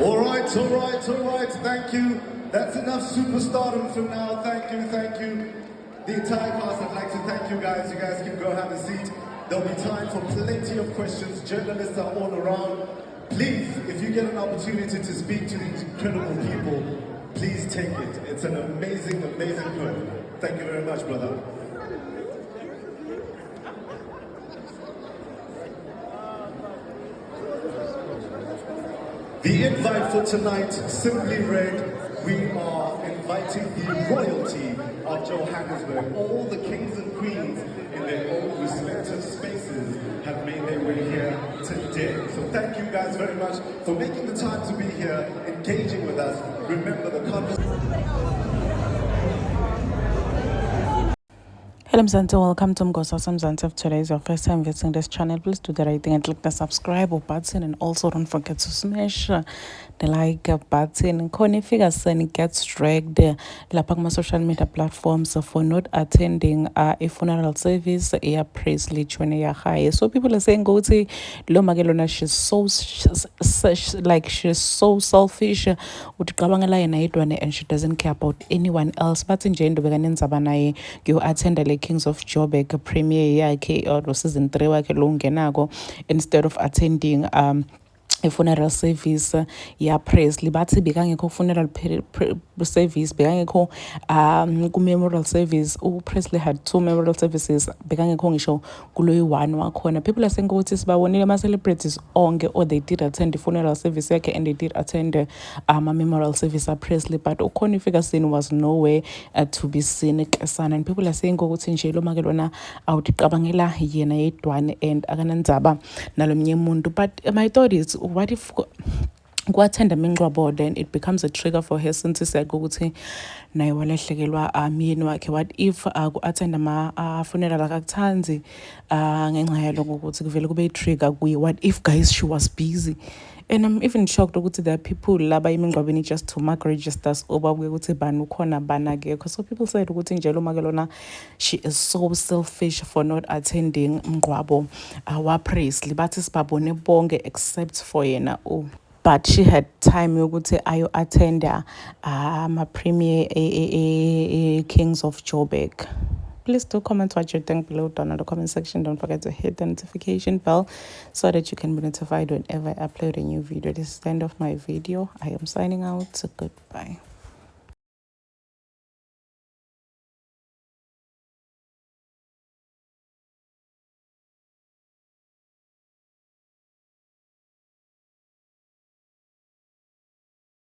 All right, all right, all right. Thank you. That's enough superstardom for now. Thank you, thank you. The entire cast, I'd like to thank you guys. You guys can go have a seat. There'll be time for plenty of questions. Journalists are all around. Please, if you get an opportunity to speak to these incredible people, please take it. It's an amazing, amazing perk. Thank you very much, brother. The invite for tonight simply read, we are inviting the royalty of Johannesburg. All the kings and queens in their own respective spaces have made their way here today. So thank you guys very much for making the time to be here, engaging with us. Remember the conversation. Hello Mzansi, welcome to Mgosa Mzansi. If today is your first time visiting this channel, please do the right thing and click the subscribe button, and also don't forget to smash the like button. Khona ifika gets dragged lapha kuma social media platforms for not attending a funeral service Presley Chwene high. So people are saying go to Loma Gelona, she's so she's so selfish and she doesn't care about anyone else. But in Jane Dobeganenzabanaye, you attend the Kings of Joburg premiere yakhe or season 3 wakhe lo ungenako, instead of attending a funeral service Presley. Bathi bekangekho funeral service, bekangekho ku-memorial service. Presley had 2 memorial services, bekangekho ngisho kuloyi one wakhona. People are saying ukuthi sibawonile ama-celebrities onke, or they did attend the funeral service yakhe and they did attend memorial service Presley, but ukhona ifika was nowhere to be seen kesana. And people are saying ukuthi nje lo makelona awudiqabangela yena yedwane and akanandzaba nalomnye umuntu. But my thought is, what if attend a mingcwabo, then it becomes a trigger for her since ukuthi naye walahlekelwa myeni wakhe? What if attend ama funeral akakuthandi ngenxa yaloko ukuthi kuvele kube trigger kuye? What if guys she was busy? And I'm even shocked ukuthi there are people laba imingcwabeni just to mark registers over ukuthi bani ukhona bani akekho. So people said ukuthi nje lo makelona she is so selfish for not attending mngcwabo Presley. Bathi sibabone bonke except for yena. But she had time yokuthi ayo attend ama premiere Kings of Joburg. Please do comment what you think below down in the comment section. Don't forget to hit the notification bell so that you can be notified whenever I upload a new video. This is the end of my video. I am signing out. Goodbye.